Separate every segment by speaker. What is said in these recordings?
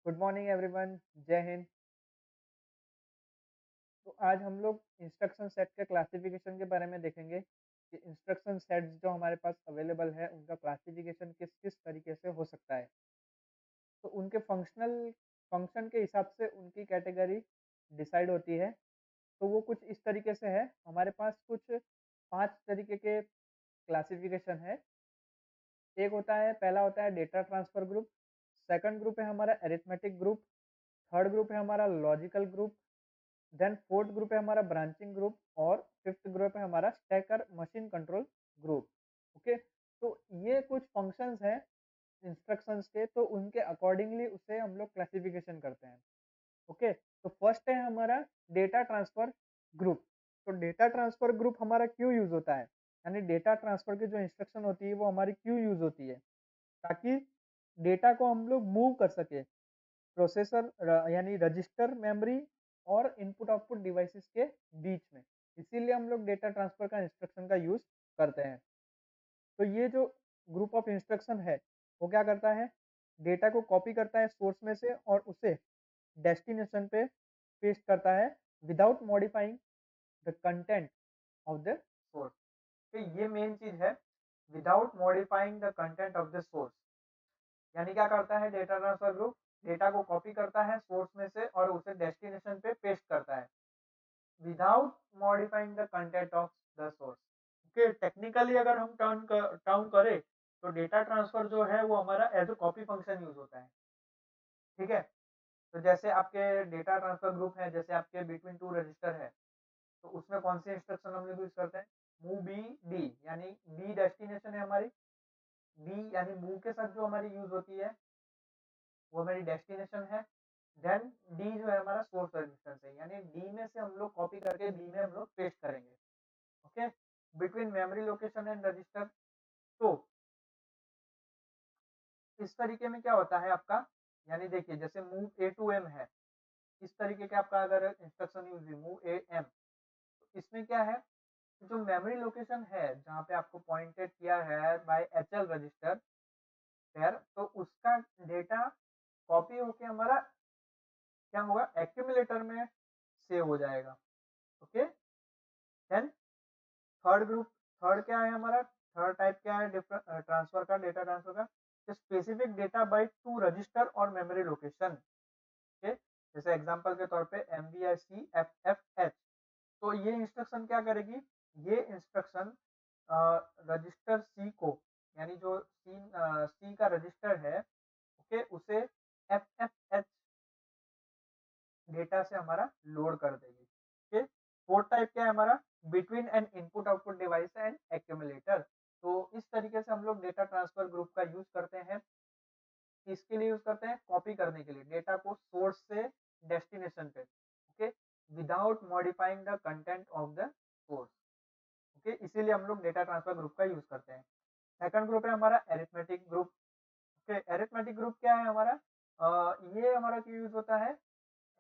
Speaker 1: Good morning everyone. जय हिंद। तो आज हम लोग इंस्ट्रक्शन सेट के क्लासिफिकेशन के बारे में देखेंगे कि इंस्ट्रक्शन सेट्स जो हमारे पास अवेलेबल है उनका क्लासिफिकेशन किस किस तरीके से हो सकता है। तो उनके फंक्शन के हिसाब से उनकी कैटेगरी डिसाइड होती है। तो वो कुछ इस तरीके से है, हमारे पास कुछ 5 तरीके के क्लासिफिकेशन है। एक होता है, पहला होता है data transfer group, second group है हमारा अरिथमेटिक ग्रुप, थर्ड ग्रुप है हमारा logical group, then fourth group है हमारा ब्रांचिंग ग्रुप और फिफ्थ ग्रुप है हमारा stack or machine control group. Okay, तो ये कुछ फंक्शंस हैं इंस्ट्रक्शंस के, तो उनके अकॉर्डिंगली उसे हम लोग क्लासिफिकेशन करते हैं। ओके, तो फर्स्ट है हमारा डेटा ट्रांसफर ग्रुप। तो डेटा ट्रांसफर ग्रुप हमारा क्यों यूज होता है, यानी डेटा ट्रांसफर की जो इंस्ट्रक्शन होती है वो हमारी क्यों यूज होती है, ताकि डेटा को हम लोग मूव कर सके प्रोसेसर यानी रजिस्टर, मेमोरी और इनपुट आउटपुट डिवाइसेस के बीच में। इसीलिए हम लोग डेटा ट्रांसफर का इंस्ट्रक्शन का यूज करते हैं। तो ये जो ग्रुप ऑफ इंस्ट्रक्शन है वो क्या करता है, डेटा को कॉपी करता है सोर्स में से और उसे डेस्टिनेशन पे पेस्ट करता है without modifying the content of the source. तो ये मेन चीज है, without modifying the content of the source. यानी क्या करता है डेटा ट्रांसफर ग्रुप, डेटा को कॉपी करता है सोर्स में से और उसे डेस्टिनेशन पे पेस्ट करता है without modifying the content of the source. Okay, technically अगर हम टर्न करें तो डेटा ट्रांसफर जो है वो हमारा as a copy function use होता है। ठीक है, तो जैसे आपके डेटा ट्रांसफर ग्रुप है, जैसे आपके बिटवीन टू रजिस्टर है, तो उसमें कौन सी इंस्ट्रक्शन हम लोग यूज करते हैं, मूव बी डी, यानी बी डेस्टिनेशन है हमारी, डी यानी मूव के साथ जो हमारी यूज होती है वो हमारी डेस्टिनेशन है। देन डी जो है हमारा सोर्स रजिस्टर है, यानी डी में से हम लोग कॉपी करके बी में हम लोग पेस्ट करेंगे। Okay, between memory location and register. तो इस तरीके में क्या होता है आपका, यानी देखिए जैसे मूव ए टू एम है, इस तरीके का आपका अगर इंस्ट्रक्शन यूज हुई मूव ए एम, तो इसमें क्या है, जो मेमोरी लोकेशन है जहाँ पे आपको पॉइंटेड किया है by H L register pair, तो उसका डेटा कॉपी होके हमारा क्या होगा, एक्यूमुलेटर में सेव हो जाएगा। Okay, then third group, third क्या है हमारा, थर्ड टाइप क्या है ट्रांसफर का, डेटा ट्रांसफर का, specific data byte to register और मेमोरी लोकेशन। ओके, जैसे एग्जांपल के तौर पे M B I C F F H. तो ये इंस्ट्रक्शन क्या करेगी, ये इंस्ट्रक्शन रजिस्टर सी को, यानी जो सी का रजिस्टर है, ओके, उसे एफ एफ एच डेटा से हमारा लोड कर देगी। ओके, फोर्थ टाइप क्या है हमारा, between N input output device and accumulator. तो इस तरीके से हम लोग डेटा ट्रांसफर ग्रुप का यूज करते हैं। इसके लिए यूज करते हैं कॉपी करने के लिए डेटा को सोर्स से डेस्टिनेशन पे, okay, without modifying the content of the source. Okay, इसीलिए हम लोग डेटा ट्रांसफर ग्रुप का यूज करते हैं। सेकंड ग्रुप है हमारा arithmetic group. Okay, arithmetic group क्या है हमारा, ये हमारा क्यों यूज होता है,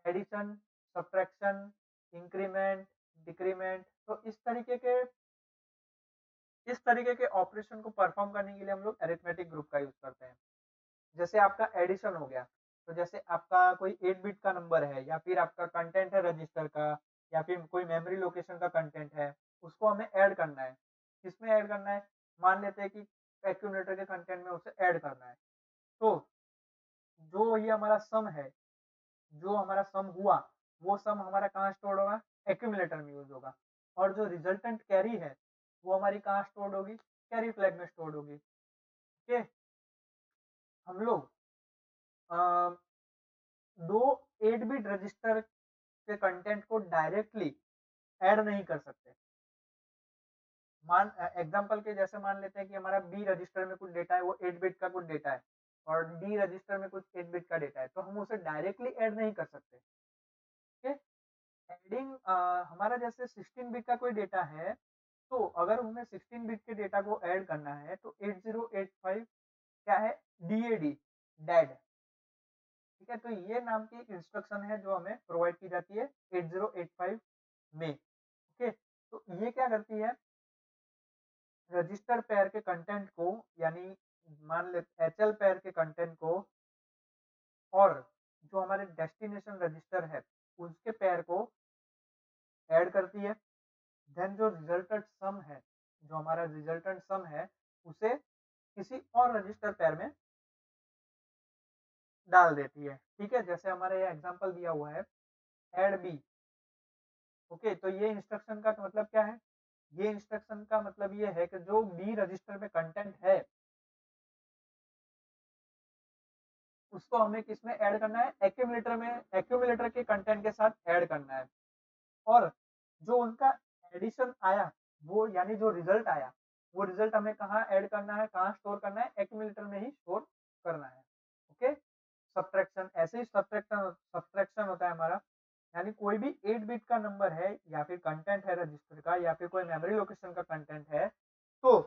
Speaker 1: एडिशन, सब्ट्रैक्शन, इंक्रीमेंट, डिक्रीमेंट। तो इस तरीके के ऑपरेशन को परफॉर्म करने के लिए हम लोग अरिथमेटिक ग्रुप का यूज करते हैं। जैसे आपका एडिशन हो गया, तो जैसे आपका कोई 8 बिट का नंबर है या फिर आपका कंटेंट है रजिस्टर का या फिर कोई मेमोरी लोकेशन का कंटेंट है, उसको हमें ऐड करना है। किसमें ऐड करना है, मान लेते हैं कि एक्यूमुलेटर के कंटेंट में उसे ऐड करना है। तो जो ये हमारा सम है, जो हमारा सम हुआ, वो सम हमारा कहाँ स्टोर होगा, एक्यूमुलेटर में यूज होगा। और जो रिजल्टेंट कैरी है वो हमारी कहाँ स्टोर होगी, कैरी फ्लैग में स्टोर होगी। ओके, हम लोग दो 8 बिट रजिस्टर के कंटेंट को डायरेक्टली ऐड नहीं कर सकते। मान एग्जांपल के जैसे मान लेते हैं कि हमारा बी रजिस्टर में कुछ डेटा है, वो 8 बिट का कुछ डेटा है, और डी रजिस्टर में कुछ 8 बिट का डेटा है, तो हम उसे डायरेक्टली ऐड नहीं कर सकते। ओके, एडिंग हमारा जैसे 16 बिट का कोई डेटा है, तो अगर हमें 16 बिट के डेटा को ऐड करना है तो 8085 क्या है, डीएडी, डेड। ठीक है, तो ये नाम की एक इंस्ट्रक्शन है जो हमें प्रोवाइड की जाती है 8085 में। ओके, तो ये क्या करती है, रजिस्टर पेयर के कंटेंट को, यानी मान ले एचएल पेयर के कंटेंट को और जो हमारे डेस्टिनेशन रजिस्टर है उसके पेयर को ऐड करती है। देन जो रिजल्टेंट सम है, जो हमारा रिजल्टेंट सम है उसे किसी और रजिस्टर पेयर में डाल देती है। ठीक है, जैसे हमारा ये एग्जांपल दिया हुआ है ऐड बी। ओके, तो ये इंस्ट्रक्शन का मतलब क्या है? ये इंस्ट्रक्शन का मतलब ये है कि जो बी रजिस्टर में कंटेंट है उसको हमें किसमें ऐड करना है? एक्यूमुलेटर में, एक्यूमुलेटर के कंटेंट के साथ ऐड करना है। और जो उनका एडिशन आया, वो यानी जो रिजल्ट आया, वो रिजल्ट हमें कहाँ ऐड करना है, कहाँ स्टोर करना है? एक्यूमुलेटर में ही स्टोर करना है। ओके, सब्ट्रैक्शन ऐसे ही सब्ट्रैक्शन सब्ट्रैक्शन होता है हमारा, यानी कोई भी 8 बिट का नंबर है या फिर कंटेंट है रजिस्टर का या फिर कोई मेमोरी लोकेशन का कंटेंट है, तो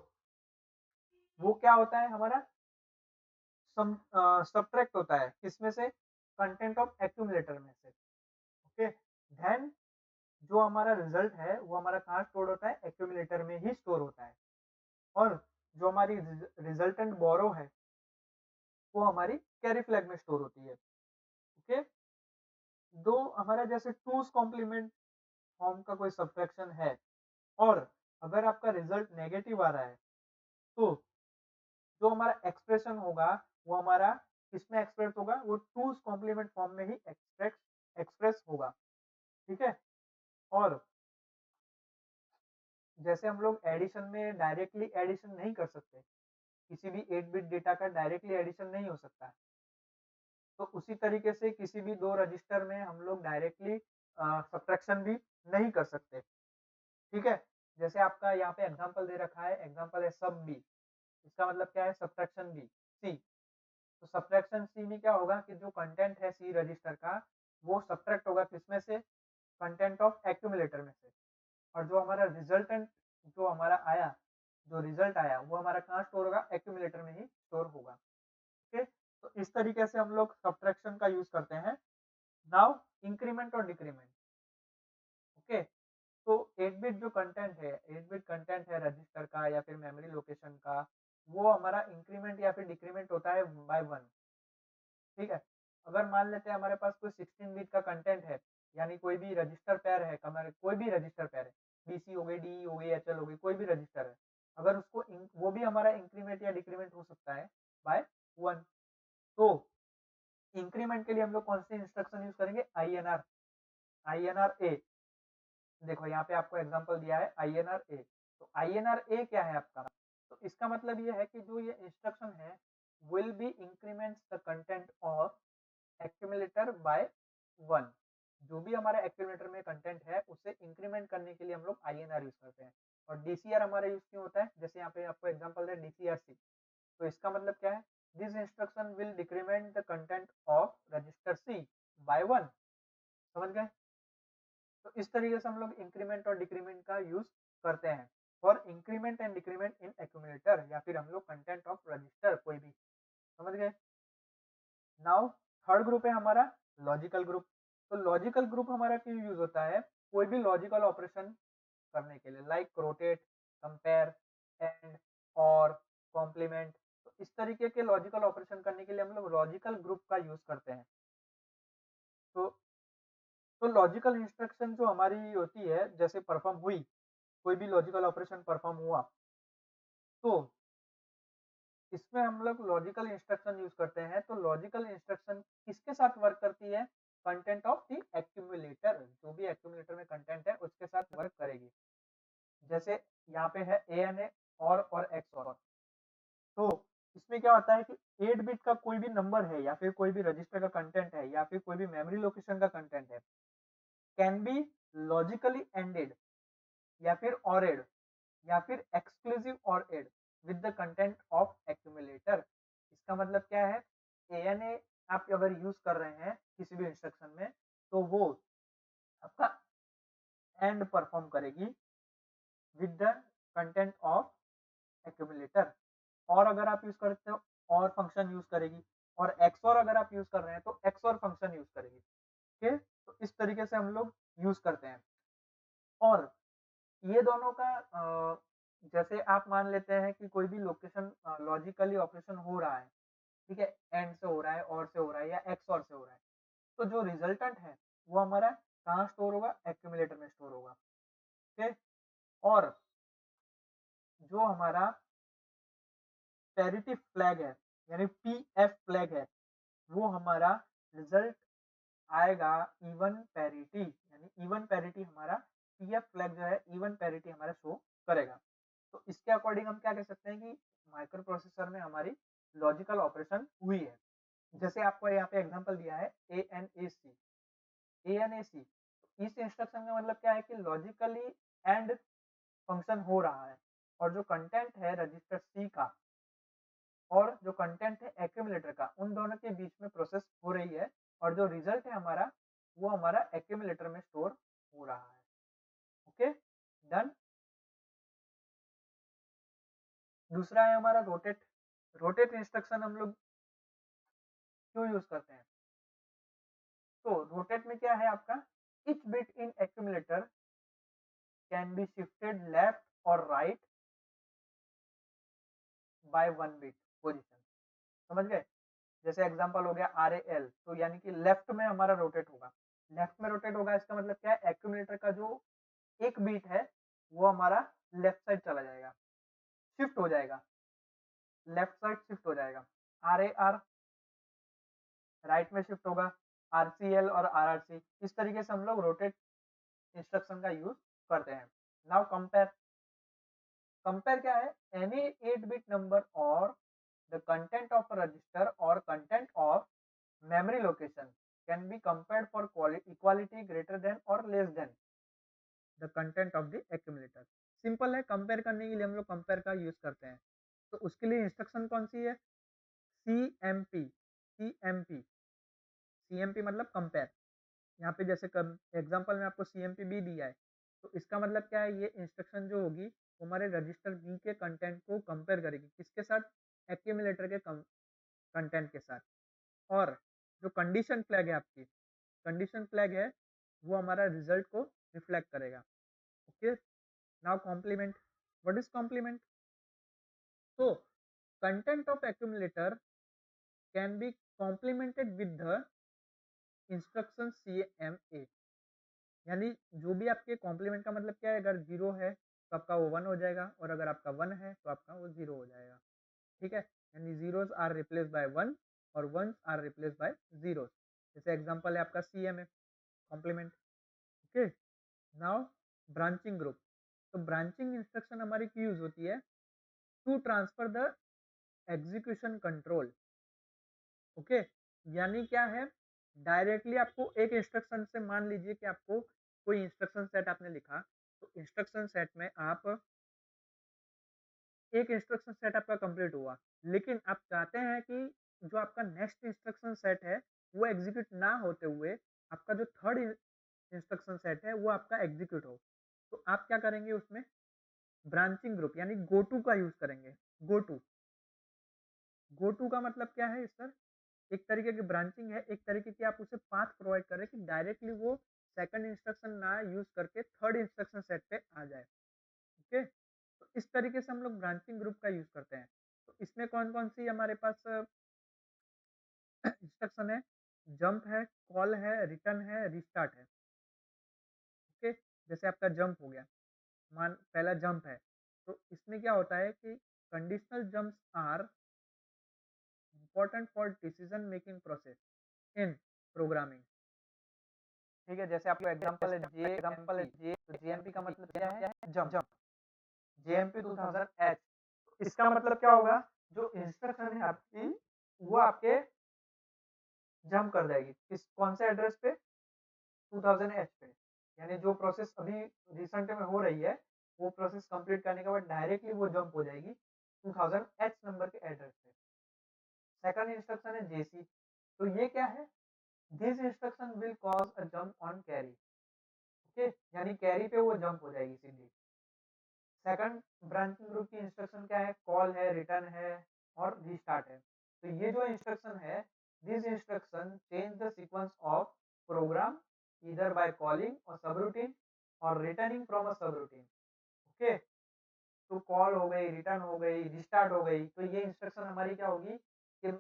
Speaker 1: वो क्या होता है हमारा? सब्ट्रैक्ट होता है किसमें से? कंटेंट ऑफ एक्यूमुलेटर में से। ओके, देन जो हमारा रिजल्ट है वो हमारा कहाँ स्टोर होता है? एक्यूमुलेटर में ही स्टोर होता है। और जो हमारी रिजल्टेंट बोरो है वो हमारी कैरी फ्लैग में स्टोर होती है। ओके, दो हमारा जैसे टूज कॉम्प्लीमेंट फॉर्म का कोई सब्ट्रैक्शन है और अगर आपका रिजल्ट नेगेटिव आ रहा है, तो जो हमारा एक्सप्रेशन होगा वो हमारा किसमें एक्सप्रेस होगा? वो टूज कॉम्प्लीमेंट फॉर्म में ही एक्सप्रेस होगा। ठीक है, और जैसे हम लोग एडिशन में डायरेक्टली एडिशन नहीं कर सकते, किसी भी 8 बिट डेटा का डायरेक्टली एडिशन नहीं हो सकता, तो उसी तरीके से किसी भी दो रजिस्टर में हम लोग डायरेक्टली सब्ट्रैक्शन भी नहीं कर सकते। ठीक है, जैसे आपका यहाँ पे एग्जांपल दे रखा है, एग्जांपल है सब बी। इसका मतलब क्या है? Subtraction B C. तो सब्ट्रैक्शन सी में क्या होगा कि जो कंटेंट है सी रजिस्टर का वो सब्ट्रैक्ट होगा किसमें से? कंटेंट ऑफ एक्यूमुलेटर में से। और जो हमारा रिजल्टेंट जो हमारा आया, जो रिजल्ट आया वो हमारा कहाँ स्टोर होगा? एक्यूमुलेटर में ही स्टोर होगा। ओके, तो इस तरीके से हम लोग सब्ट्रैक्शन का यूज करते हैं। नाउ इंक्रीमेंट और डिक्रीमेंट। ओके, तो 8 बिट जो कंटेंट है, 8 बिट कंटेंट है रजिस्टर का या फिर मेमोरी लोकेशन का, वो हमारा इंक्रीमेंट या फिर डिक्रीमेंट होता है बाय 1। ठीक है, अगर मान लेते हैं हमारे पास कोई 16 बिट का कंटेंट है, यानी कोई भी रजिस्टर पेयर है, हमारे कोई भी रजिस्टर पेयर है, बीसी हो गई, डी हो गई, एचएल हो गई, कोई भी रजिस्टर है, अगर उसको वो भी हमारा इंक्रीमेंट या डिक्रीमेंट हो सकता है बाय 1। तो इंक्रीमेंट के लिए हम लोग कौन सी इंस्ट्रक्शन यूज करेंगे? आईएनआर, आईएनआर ए। देखो यहाँ पे आपको एग्जांपल दिया है आईएनआर ए। तो आईएनआर ए क्या है आपका? तो इसका मतलब ये है कि जो ये इंस्ट्रक्शन है will be increments the content of accumulator by 1। जो भी हमारा एक्यूमुलेटर में कंटेंट है उसे इंक्रीमेंट करने के लिए हम लोग आईएनआर यूज करते हैं। और डीसीआर हमारा यूज क्यों होता है? जैसे यहाँ पे आपको एग्जांपल है डीसीआर सी। तो इसका मतलब क्या है? This instruction will decrement the content of register C by 1। समझ गए? तो इस तरीके से हम लोग इंक्रीमेंट और डिक्रीमेंट का यूज करते हैं for increment and decrement in accumulator या फिर हम लोग कंटेंट ऑफ रजिस्टर कोई भी। समझ गए? नाउ थर्ड ग्रुप है हमारा लॉजिकल ग्रुप। तो लॉजिकल ग्रुप हमारा क्यों यूज होता है? कोई भी लॉजिकल ऑपरेशन करने के लिए, लाइक रोटेट, कंपेयर, एंड, और कॉम्प्लीमेंट। तो इस तरीके के लॉजिकल ऑपरेशन करने के लिए हम लोग लॉजिकल ग्रुप का यूज करते हैं। तो लॉजिकल इंस्ट्रक्शन जो हमारी होती है, जैसे परफॉर्म हुई, कोई भी लॉजिकल ऑपरेशन परफॉर्म हुआ, तो इसमें हम लोग लॉजिकल इंस्ट्रक्शन यूज करते हैं। तो लॉजिकल इंस्ट्रक्शन किसके साथ वर्क करती है? कंटेंट ऑफ द एक्यूमुलेटर, जो भी एक्यूमुलेटर में कंटेंट है उसके साथ वर्क करेगी। जैसे यहाँ पे है ए एन ए और एक्स और। तो इसमें क्या होता है कि 8 बिट का कोई भी नंबर है या फिर कोई भी रजिस्टर का कंटेंट है या फिर कोई भी मेमोरी लोकेशन का कंटेंट है, कैन बी लॉजिकली एंडेड या फिर ऑरेड या फिर exclusive ored with the content of accumulator. इसका मतलब क्या है? एएनए आप अगर यूज कर रहे हैं किसी भी इंस्ट्रक्शन में, तो वो आपका एंड परफॉर्म करेगी with the content of accumulator. और अगर आप यूज करते हो और फंक्शन यूज करेगी, और एक्सओर अगर आप यूज कर रहे हैं तो एक्सओर फंक्शन यूज करेगी। ठीक, तो इस तरीके से हम लोग यूज करते हैं। और ये दोनों का जैसे आप मान लेते हैं कि कोई भी लोकेशन लॉजिकली ऑपरेशन हो रहा है, ठीक है, एंड से हो रहा है, और से हो रहा है, या एक्स और से हो रहा है, तो जो रिजल्टेंट है वो हमारा कहाँ स्टोर होगा, एक्यूमुलेटर में स्टोर होगा। ओके, और जो हमारा पैरिटी फ्लैग है यानी पीएफ फ्लैग है, वो हमारा रिजल्ट आएगा इवन पैरिटी, यानी इवन पैरिटी हमारा पीएफ फ्लैग जो है इवन पैरिटी हमारा शो करेगा। तो इसके अकॉर्डिंग हम क्या कह सकते हैं कि माइक्रो प्रोसेसर में हमारी लॉजिकल ऑपरेशन हुई है। जैसे आपको यहाँ पे एग्जांपल दिया है ANAC, ANAC, इस इंस्ट्रक्शन का मतलब क्या है कि लॉजिकली एंड फंक्शन हो रहा है, और जो कंटेंट है रजिस्टर सी का और जो कंटेंट है एक्यूमुलेटर का, उन दोनों के बीच में प्रोसेस हो रही है, और जो रिजल्ट है हमारा वो हमारा एक्यूमुलेटर में स्टोर हो रहा है। Okay, done. दूसरा है हमारा रोटेट। रोटेट इंस्ट्रक्शन हम लोग क्यों यूज करते हैं? तो रोटेट में क्या है आपका, each bit in accumulator can be shifted left और right by one bit position. समझ गए? जैसे एग्जांपल हो गया RAL, तो यानी कि लेफ्ट में हमारा रोटेट होगा। लेफ्ट में रोटेट होगा इसका मतलब क्या है, एक्यूमुलेटर का जो एक बीट है वो हमारा लेफ्ट साइड चला जाएगा, शिफ्ट हो जाएगा, लेफ्ट साइड शिफ्ट हो जाएगा। RAR राइट में शिफ्ट होगा, RCL और RRC, इस तरीके से हम लोग रोटेट इंस्ट्रक्शन का यूज करते हैं। Now compare. कंपेयर क्या है, एनी 8 बिट नंबर और द कंटेंट ऑफ रजिस्टर और content of memory location can be compared for equality greater than or less than the content of the accumulator। Simple है, compare करने के लिए हम लोग कंपेयर का यूज करते हैं। तो उसके लिए इंस्ट्रक्शन कौन सी है, CMP। CMP, CMP मतलब कंपेयर। यहाँ पे जैसे एग्जांपल में आपको CMP भी दिया है, तो इसका मतलब क्या है, ये इंस्ट्रक्शन जो होगी वो हमारे रजिस्टर बी के कंटेंट को कंपेयर करेगी, किसके साथ, एक्यूमुलेटर के कंटेंट के साथ। और जो कंडीशन फ्लैग है आपकी, कंडीशन फ्लैग है वो हमारा रिजल्ट को रिफ्लेक्ट करेगा। Okay, now complement. What is complement? तो content of accumulator can be complemented with the instruction CMA। यानी जो भी आपके कॉम्प्लीमेंट का मतलब क्या है, अगर जीरो है तो आपका वो वन हो जाएगा, और अगर आपका वन है तो आपका वो जीरो हो जाएगा। ठीक है, यानी zeros are replace by one और ones are replace by zeros. जैसे एग्जांपल है आपका CMA complement. Okay, now branching group. तो ब्रांचिंग इंस्ट्रक्शन हमारी क्यों यूज होती है, to transfer the execution control. Okay, यानी क्या है, डायरेक्टली आपको एक इंस्ट्रक्शन से, मान लीजिए कि आपको कोई इंस्ट्रक्शन सेट आपने लिखा, तो इंस्ट्रक्शन सेट में आप एक इंस्ट्रक्शन सेट आपका कंप्लीट हुआ, लेकिन आप चाहते हैं कि जो आपका नेक्स्ट इंस्ट्रक्शन सेट है वो एग्जीक्यूट ना होते हुए आपका जो थर्ड इंस्ट्रक्शन सेट है वो आपका एग्जीक्यूट हो। तो आप क्या करेंगे उसमें, ब्रांचिंग ग्रुप यानी गोटू का यूज करेंगे। गोटू, गोटू का मतलब क्या है सर, एक तरीके की ब्रांचिंग है, एक तरीके की आप उसे पाथ प्रोवाइड कर रहे हैं कि डायरेक्टली वो सेकंड इंस्ट्रक्शन ना यूज करके थर्ड इंस्ट्रक्शन सेट पे आ जाए। ओके, तो इस तरीके से हम लोग ब्रांचिंग ग्रुप का यूज करते हैं। तो इसमें कौन कौन सी हमारे पास इंस्ट्रक्शन है, जंप है, कॉल है, रिटर्न है, रिस्टार्ट है। ओके, जैसे आपका जंप हो गया, मान पहला जंप है, तो इसमें क्या होता है कि conditional jumps are important for decision making process in programming. ठीक है, जैसे आपका एग्जांपल है JMP, तो JMP का मतलब क्या है, जंप। JMP 2000H, इसका मतलब क्या होगा, जो इंस्ट्रक्शन है आपकी वो आपके जंप कर जाएगी किस, कौन से एड्रेस पे, 2000H पे। यानी जो प्रोसेस अभी रिसेंट में हो रही है वो प्रोसेस कंप्लीट करने के बाद डायरेक्टली वो जंप हो जाएगी 2000H नंबर के एड्रेस पे। सेकंड इंस्ट्रक्शन है JC, तो ये क्या है, this instruction will cause a jump on carry. Okay, यानी कैरी पे वो जंप हो जाएगी सीधी। सेकंड ब्रांचिंग ग्रुप की इंस्ट्रक्शन क्या है, कॉल है, रिटर्न है और रीस्टार्ट है। तो ये जो इंस्ट्रक्शन है, this instruction change the sequence of program either by calling और सबरूटीन और returning from a subroutine. Okay, तो कॉल हो गई, रिटर्न हो गई, रिस्टार्ट हो गई, तो ये इंस्ट्रक्शन हमारी क्या होगी कि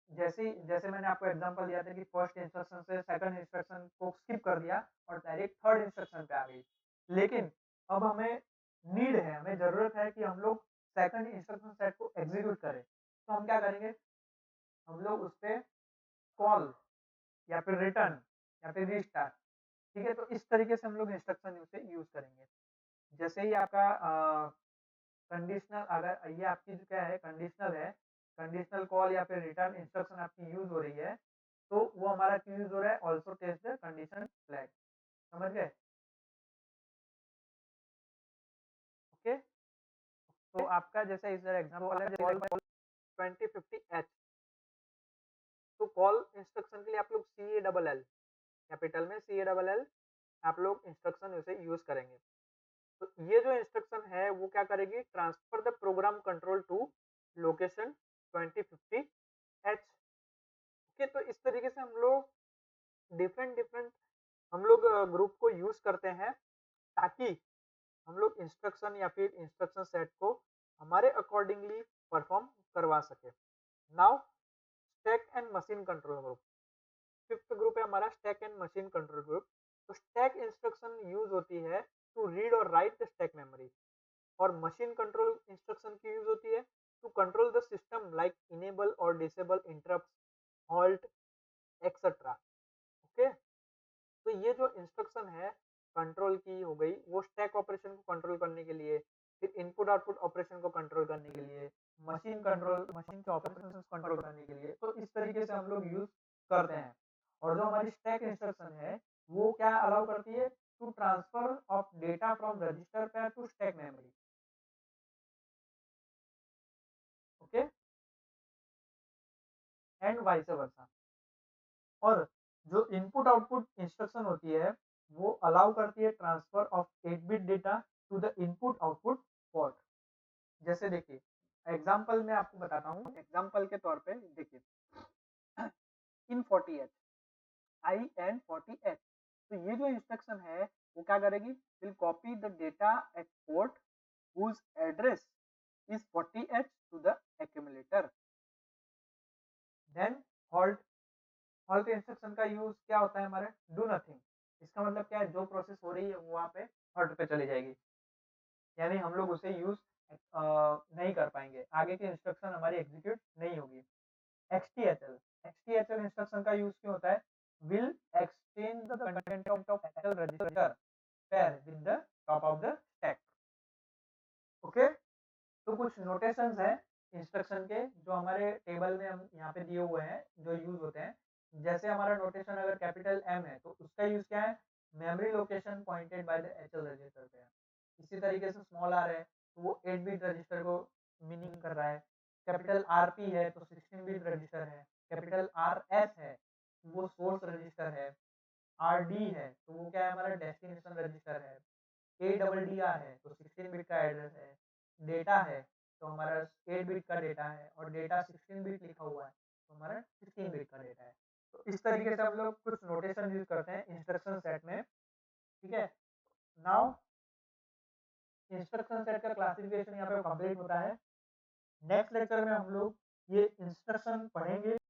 Speaker 1: जैसे मैंने आपको एग्ज़ाम्पल दिया था कि फर्स्ट इंस्ट्रक्शन से सेकंड इंस्ट्रक्शन को स्किप कर दिया और डायरेक्ट थर्ड इंस्ट्रक्शन पे आ गई। लेकिन अब हमें नीड है, हमें ज़रूरत है कि हम लोग सेकंड इंस्ट्रक्शन सेट को एग्ज़ीक्यूट करें। तो हम क्या करेंगे, हम लोग उसपे कॉल या फिर रिटर्न या फिर रीस्टार्ट, ठीक है? तो इस तरीके से हम लोग इंस्ट्रक्शन उसे यूज़ करेंगे। जैसे ही आपका कंडीशनल, अगर ये आपकी जो क्या है कंडीशनल है, कंडीशनल कॉल या फिर रिटर्न इंस्ट्रक्शन आपकी यूज़ हो रही है, तो वो हमारा क्यों यूज़ हो रहा है, also test the condition flag. समझ गए? ओके? तो आपका जैसे इधर एग्ज़ाम्पल है कॉल 2050H, तो कॉल इंस्ट्रक्शन के लिए आप लोग CALL कैपिटल में CALL आप लोग इंस्ट्रक्शन उसे यूज़ करेंगे। तो ये जो इंस्ट्रक्शन है वो क्या करेगी, transfer the program control to location 2050H। Okay, तो इस तरीके से हम लोग डिफरेंट डिफरेंट हम लोग ग्रुप को यूज करते हैं ताकि हम लोग इंस्ट्रक्शन या फिर इंस्ट्रक्शन सेट को हमारे अकॉर्डिंगली परफॉर्म करवा सके। Now stack and machine control group, fifth group है हमारा stack and machine control group. तो स्टैक इंस्ट्रक्शन यूज होती है टू रीड और राइट द स्टैक मेमोरी, और मशीन कंट्रोल इंस्ट्रक्शन की यूज होती है to control the system like enable और disable interrupt, halt, etcetera. Okay, तो ये जो इंस्ट्रक्शन है कंट्रोल की हो गई, वो स्टैक ऑपरेशन को कंट्रोल करने के लिए, फिर इनपुट आउटपुट ऑपरेशन को कंट्रोल करने के लिए, मशीन के ऑपरेशन को कंट्रोल करने के लिए, तो इस तरीके से हम लोग यूज करते हैं। और जो हमारी स्टैक इंस्ट्रक्शन है वो क्या अलाउ करती है, to transfer of data from register pair to stack memory. Okay, and vice versa. और जो इनपुट आउटपुट इंस्ट्रक्शन होती है वो अलाउ करती है transfer of 8 bit data to the input output port. जैसे देखिए एग्जांपल मैं आपको बताता हूँ, एग्जांपल के तौर पे देखिए इन 40H, IN40H, तो ये जो इंस्ट्रक्शन है वो क्या करेगी, will copy the data at port whose address is 40H to the accumulator, then halt. Halt instruction का यूज क्या होता है हमारे, डू नथिंग। इसका मतलब क्या है, जो प्रोसेस हो रही है वो वहाँ पे हॉल्ट पे चली जाएगी, यानी हम लोग उसे यूज नहीं कर पाएंगे, आगे की इंस्ट्रक्शन हमारी एग्जीक्यूट नहीं होगी। XTHL, XTHL इंस्ट्रक्शन का यूज क्यों होता है, will exchange the content of HL register pair with the top of the stack. Okay, तो कुछ नोटेशंस हैं इंस्ट्रक्शन के जो हमारे टेबल में हम यहाँ पे दिए हुए हैं जो यूज होते हैं। जैसे हमारा नोटेशन अगर कैपिटल M है तो उसका यूज क्या है, memory location pointed by the HL register पे है। इसी तरीके से स्मॉल r है तो वो 8 बिट रजिस्टर को मीनिंग कर रहा है। कैपिटल RP है तो 16 बिट रजिस्टर है। कैपिटल RS है वो सोर्स रजिस्टर है। RD है तो वो क्या है, हमारा डेस्टिनेशन रजिस्टर है। ADDR है तो 16 बिट का एड्रेस है। डेटा है तो हमारा 8 बिट का डेटा है, और डेटा 16 बिट लिखा हुआ है तो हमारा 16 बिट का डेटा है। तो इस तरीके से हम लोग कुछ नोटेशन यूज करते हैं इंस्ट्रक्शन सेट में। ठीक है, नाउ इंस्ट्रक्शन सेट का क्लासिफिकेशन यहाँ पे कंप्लीट होता है। नेक्स्ट लेक्चर में हम लोग ये इंस्ट्रक्शन पढ़ेंगे